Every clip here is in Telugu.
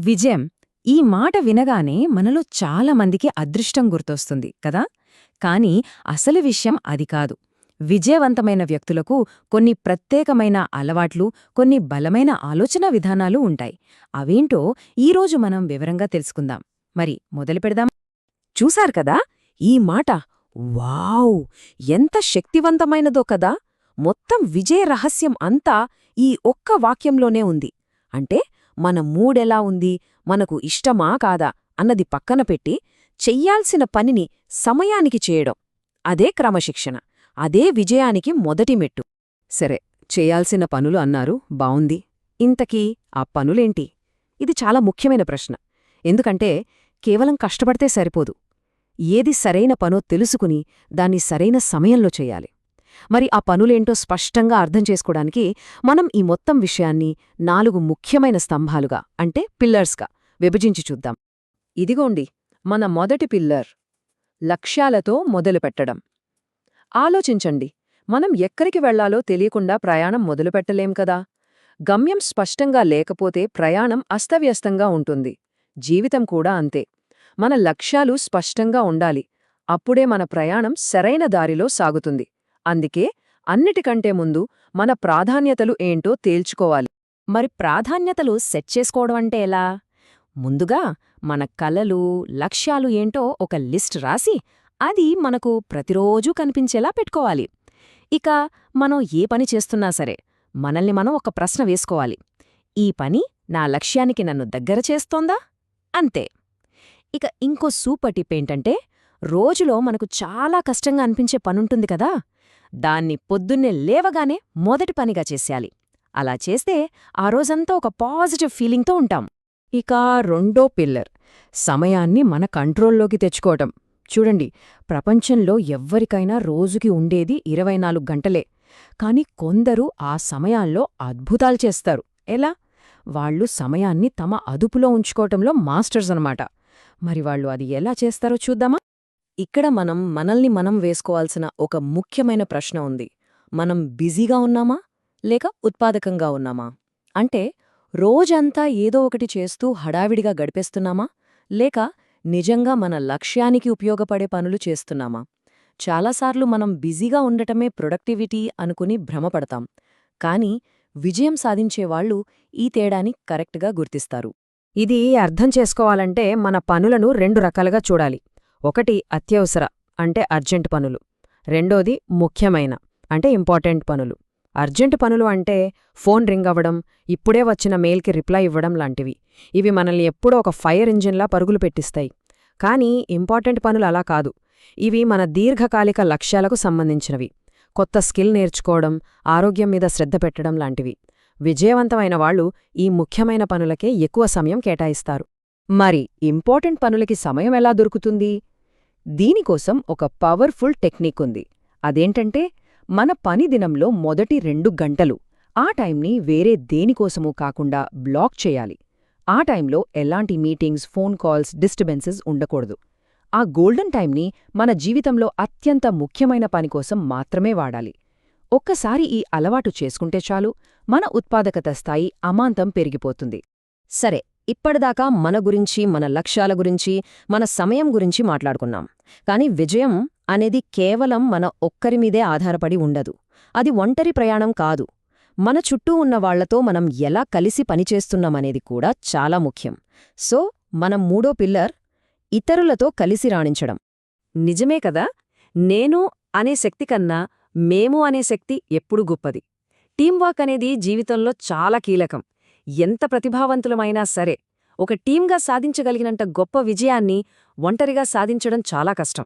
విజయం ఈ మాట వినగానే మనలో చాలా మందికి అదృష్టం గుర్తొస్తుంది కదా. కాని అసలు విషయం అది కాదు. విజయవంతమైన వ్యక్తులకు కొన్ని ప్రత్యేకమైన అలవాట్లు, కొన్ని బలమైన ఆలోచనా విధానాలు ఉంటాయి. అవేంటో ఈరోజు మనం వివరంగా తెలుసుకుందాం. మరి మొదలుపెడదాం. చూశారు కదా ఈ మాట, వావ్, ఎంత శక్తివంతమైనదో కదా. మొత్తం విజయ రహస్యం అంతా ఈ ఒక్క వాక్యంలోనే ఉంది. అంటే మన మూడెలా ఉంది, మనకు ఇష్టమా కాదా అన్నది పక్కన పెట్టి చెయ్యాల్సిన పనిని సమయానికి చేయడం, అదే క్రమశిక్షణ, అదే విజయానికి మొదటి మెట్టు. సరే, చేయాల్సిన పనులు అన్నారు, బావుంది. ఇంతకీ ఆ పనులేంటి? ఇది చాలా ముఖ్యమైన ప్రశ్న. ఎందుకంటే కేవలం కష్టపడితే సరిపోదు. ఏది సరైన పనో తెలుసుకుని దాన్ని సరైన సమయంలో చెయ్యాలి. మరి ఆ పనులేంటో స్పష్టంగా అర్థం చేసుకోవడానికి మనం ఈ మొత్తం విషయాన్ని 4 ముఖ్యమైన స్తంభాలుగా, అంటే పిల్లర్స్గా విభజించి చూద్దాం. ఇదిగోండి మన మొదటి పిల్లర్, లక్ష్యాలతో మొదలుపెట్టడం. ఆలోచించండి, మనం ఎక్కడికి వెళ్లాలో తెలియకుండా ప్రయాణం మొదలుపెట్టలేం కదా. గమ్యం స్పష్టంగా లేకపోతే ప్రయాణం అస్తవ్యస్తంగా ఉంటుంది. జీవితం కూడా అంతే. మన లక్ష్యాలు స్పష్టంగా ఉండాలి. అప్పుడే మన ప్రయాణం సరైన దారిలో సాగుతుంది. అందుకే అన్నిటికంటే ముందు మన ప్రాధాన్యతలు ఏంటో తేల్చుకోవాలి. మరి ప్రాధాన్యతలు సెట్ చేసుకోవడం అంటే ఎలా? ముందుగా మన కలలు, లక్ష్యాలు ఏంటో ఒక లిస్ట్ రాసి అది మనకు ప్రతిరోజూ కనిపించేలా పెట్టుకోవాలి. ఇక మనం ఏ పని చేస్తున్నా సరే మనల్ని మనం ఒక ప్రశ్న వేసుకోవాలి. ఈ పని నా లక్ష్యానికి నన్ను దగ్గర చేస్తోందా? అంతే. ఇక ఇంకో సూపర్ టిప్ ఏంటంటే, రోజులో మనకు చాలా కష్టంగా అనిపించే పనుంటుంది కదా, దాన్ని పొద్దున్నే లేవగానే మొదటి పనిగా చేసేయాలి. అలా చేస్తే ఆ రోజంతా ఒక పాజిటివ్ ఫీలింగ్తో ఉంటాం. ఇక రెండో పిల్లర్, సమయాన్ని మన కంట్రోల్లోకి తెచ్చుకోవటం. చూడండి, ప్రపంచంలో ఎవ్వరికైనా రోజుకి ఉండేది 24 గంటలే. కాని కొందరు ఆ సమయాల్లో అద్భుతాలు చేస్తారు. ఎలా? వాళ్ళు సమయాన్ని తమ అదుపులో ఉంచుకోవటంలో మాస్టర్స్ అన్నమాట. మరి వాళ్ళు అది ఎలా చేస్తారో చూద్దామా? ఇక్కడ మనం మనల్ని మనం వేసుకోవాల్సిన ఒక ముఖ్యమైన ప్రశ్న ఉంది. మనం బిజీగా ఉన్నామా లేక ఉత్పాదకంగా ఉన్నామా? అంటే రోజంతా ఏదో ఒకటి చేస్తూ హడావిడిగా గడిపేస్తున్నామా లేక నిజంగా మన లక్ష్యానికి ఉపయోగపడే పనులు చేస్తున్నామా? చాలాసార్లు మనం బిజీగా ఉండటమే ప్రొడక్టివిటీ అనుకుని భ్రమపడతాం. కాని విజయం సాధించేవాళ్లు ఈ తేడాని కరెక్ట్గా గుర్తిస్తారు. ఇది అర్థం చేసుకోవాలంటే మన పనులను 2 రకాలుగా చూడాలి. ఒకటి అత్యవసర, అంటే అర్జెంట్ పనులు. రెండోది ముఖ్యమైన, అంటే ఇంపార్టెంట్ పనులు. అర్జెంట్ పనులు అంటే ఫోన్ రింగ్ అవ్వడం, ఇప్పుడే వచ్చిన మెయిల్కి రిప్లై ఇవ్వడం లాంటివి. ఇవి మనల్ని ఎప్పుడో ఒక ఫైర్ ఇంజిన్లా పరుగులు పెట్టిస్తాయి. కానీ ఇంపార్టెంట్ పనులు అలా కాదు. ఇవి మన దీర్ఘకాలిక లక్ష్యాలకు సంబంధించినవి. కొత్త స్కిల్ నేర్చుకోవడం, ఆరోగ్యం మీద శ్రద్ధ పెట్టడం లాంటివి. విజయవంతమైన వాళ్లు ఈ ముఖ్యమైన పనులకే ఎక్కువ సమయం కేటాయిస్తారు. మరి ఇంపార్టెంట్ పనులకి సమయం ఎలా దొరుకుతుంది? దీనికోసం ఒక పవర్ఫుల్ టెక్నిక్ ఉంది. అదేంటంటే, మన పని దినంలో మొదటి 2 గంటలు ఆ టైంని వేరే దేనికోసమూ కాకుండా బ్లాక్ చేయాలి. ఆ టైంలో ఎలాంటి మీటింగ్స్, ఫోన్ కాల్స్, డిస్టర్బెన్సెస్ ఉండకూడదు. ఆ గోల్డెన్ టైంని మన జీవితంలో అత్యంత ముఖ్యమైన పనికోసం మాత్రమే వాడాలి. ఒక్కసారి ఈ అలవాటు చేసుకుంటే చాలు, మన ఉత్పాదకత స్థాయి అమాంతం పెరిగిపోతుంది. సరే, ఇప్పటిదాకా మన గురించి, మన లక్ష్యాల గురించి, మన సమయం గురించి మాట్లాడుకున్నాం. కాని విజయం అనేది కేవలం మన ఒక్కరిమీదే ఆధారపడి ఉండదు. అది ఒంటరి ప్రయాణం కాదు. మన చుట్టూ ఉన్న వాళ్లతో మనం ఎలా కలిసి పనిచేస్తున్నామనేది కూడా చాలా ముఖ్యం. సో మనం మూడో పిల్లర్, ఇతరులతో కలిసి రాణించడం. నిజమే కదా, నేను అనే శక్తి కన్నా మేము అనే శక్తి ఎప్పుడూ గొప్పది. టీంవర్క్ అనేది జీవితంలో చాలా కీలకం. ఎంత ప్రతిభావంతులమైనా సరే ఒక టీంగా సాధించగలిగినంత గొప్ప విజయాన్ని ఒంటరిగా సాధించడం చాలా కష్టం.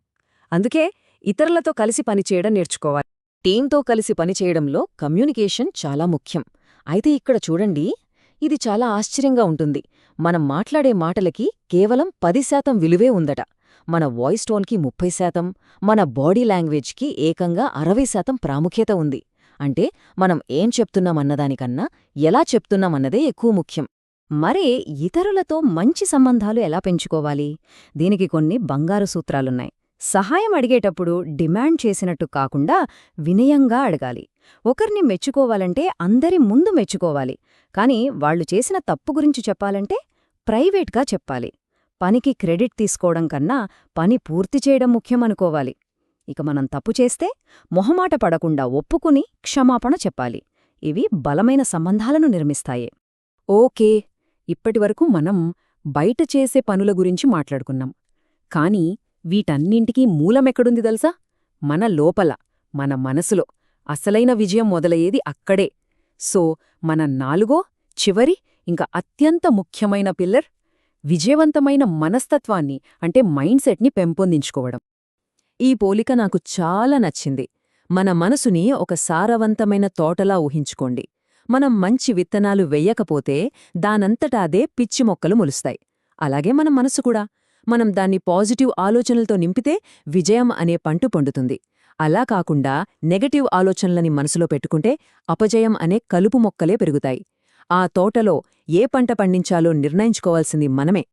అందుకే ఇతరులతో కలిసి పనిచేయడం నేర్చుకోవాలి. టీంతో కలిసి పనిచేయడంలో కమ్యూనికేషన్ చాలా ముఖ్యం. అయితే ఇక్కడ చూడండి, ఇది చాలా ఆశ్చర్యంగా ఉంటుంది. మనం మాట్లాడే మాటలకి కేవలం 10% విలువే ఉందట. మన వాయిస్ టోన్కి 30%, మన బాడీ లాంగ్వేజ్కి ఏకంగా 60% ప్రాముఖ్యత ఉంది. అంటే మనం ఏం చెప్తున్నామన్నదానికన్నా ఎలా చెప్తున్నామన్నదే ఎక్కువ ముఖ్యం. మరే ఇతరులతో మంచి సంబంధాలు ఎలా పెంచుకోవాలి? దీనికి కొన్ని బంగారు సూత్రాలున్నాయి. సహాయం అడిగేటప్పుడు డిమాండ్ చేసినట్టు కాకుండా వినయంగా అడగాలి. ఒకరిని మెచ్చుకోవాలంటే అందరి ముందు మెచ్చుకోవాలి. కాని వాళ్లు చేసిన తప్పు గురించి చెప్పాలంటే ప్రైవేట్గా చెప్పాలి. పనికి క్రెడిట్ తీసుకోవడం కన్నా పని పూర్తి చేయడం ముఖ్యమనుకోవాలి. ఇక మనం తప్పు చేస్తే మొహమాట పడకుండా ఒప్పుకుని క్షమాపణ చెప్పాలి. ఇవి బలమైన సంబంధాలను నిర్మిస్తాయి. ఓకే, ఇప్పటివరకు మనం బయట చేసే పనుల గురించి మాట్లాడుకున్నాం. కానీ వీటన్నింటికీ మూలమెక్కడుంది తెలుసా? మన లోపల, మన మనసులో. అసలైన విజయం మొదలయ్యేది అక్కడే. సో మన నాలుగో, చివరి, ఇంకా అత్యంత ముఖ్యమైన పిల్లర్ విజయవంతమైన మనస్తత్వాన్ని అంటే మైండ్ సెట్ని పెంపొందించుకోవడం. ఈ పోలిక నాకు చాలా నచ్చింది. మన మనసుని ఒక సారవంతమైన తోటలా ఊహించుకోండి. మనం మంచి విత్తనాలు వెయ్యకపోతే దానంతటా అదే పిచ్చి మొక్కలు మొలుస్తాయి. అలాగే మన మనసు కూడా. మనం దాన్ని పాజిటివ్ ఆలోచనలతో నింపితే విజయం అనే పంట పండుతుంది. అలా కాకుండా నెగటివ్ ఆలోచనలని మనసులో పెట్టుకుంటే అపజయం అనే కలుపు మొక్కలే పెరుగుతాయి. ఆ తోటలో ఏ పంట పండించాలో నిర్ణయించుకోవాల్సింది మనమే.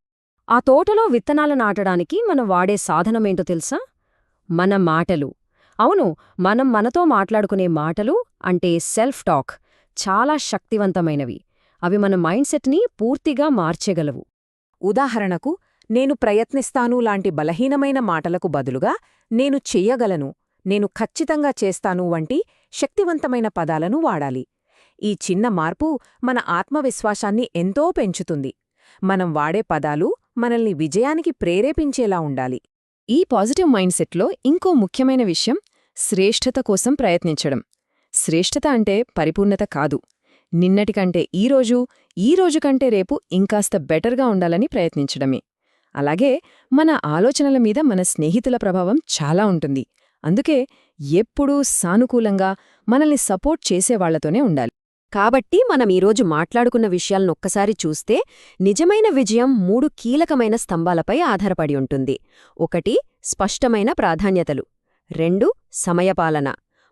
ఆ తోటలో విత్తనాలు నాటడానికి మనం వాడే సాధనమేంటో తెలుసా? మన మాటలు. అవును, మనం మనతో మాట్లాడుకునే మాటలు అంటే సెల్ఫ్ టాక్ చాలా శక్తివంతమైనవి. అవి మన మైండ్ సెట్ని పూర్తిగా మార్చేగలవు. ఉదాహరణకు, నేను ప్రయత్నిస్తాను లాంటి బలహీనమైన మాటలకు బదులుగా నేను చెయ్యగలను, నేను ఖచ్చితంగా చేస్తాను వంటి శక్తివంతమైన పదాలను వాడాలి. ఈ చిన్న మార్పు మన ఆత్మవిశ్వాసాన్ని ఎంతో పెంచుతుంది. మనం వాడే పదాలు మనల్ని విజయానికి ప్రేరేపించేలా ఉండాలి. ఈ పాజిటివ్ మైండ్ సెట్లో ఇంకో ముఖ్యమైన విషయం శ్రేష్ఠత కోసం ప్రయత్నించడం. శ్రేష్ఠత అంటే పరిపూర్ణత కాదు. నిన్నటికంటే ఈ రోజు కంటే రేపు ఇంకాస్త బెటర్గా ఉండాలని ప్రయత్నించడమే. అలాగే మన ఆలోచనల మీద మన స్నేహితుల ప్రభావం చాలా ఉంటుంది. అందుకే ఎప్పుడూ సానుకూలంగా మనల్ని సపోర్ట్ చేసేవాళ్లతోనే ఉండాలి. కాబట్టి మనం ఈరోజు మాట్లాడుకున్న విషయాలనొక్కసారి చూస్తే నిజమైన విజయం 3 కీలకమైన స్తంభాలపై ఆధారపడి ఉంటుంది. 1 స్పష్టమైన ప్రాధాన్యతలు, 2 సమయపాలన,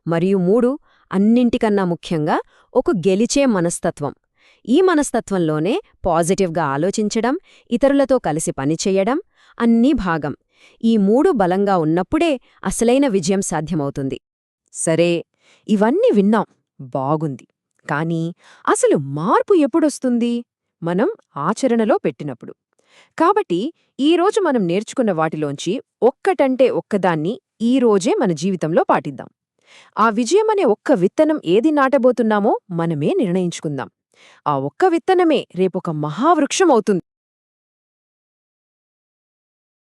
మరియు 3 అన్నింటికన్నా ముఖ్యంగా ఒక గెలిచే మనస్తత్వం. ఈ మనస్తత్వంలోనే పాజిటివ్గా ఆలోచించడం, ఇతరులతో కలిసి పనిచెయ్యడం అన్నీ భాగం. ఈ 3 బలంగా ఉన్నప్పుడే అసలైన విజయం సాధ్యమవుతుంది. సరే, ఇవన్నీ విన్నాం, బాగుంది. కానీ అసలు మార్పు ఎప్పుడొస్తుంది? మనం ఆచరణలో పెట్టినప్పుడు. కాబట్టి ఈరోజు మనం నేర్చుకున్న వాటిలోంచి ఒక్కటంటే ఒక్కదాన్ని ఈరోజే మన జీవితంలో పాటిద్దాం. ఆ విజయమనే ఒక్క విత్తనం ఏది నాటబోతున్నామో మనమే నిర్ణయించుకుందాం. ఆ ఒక్క విత్తనమే రేపొక మహావృక్షమవుతుంది.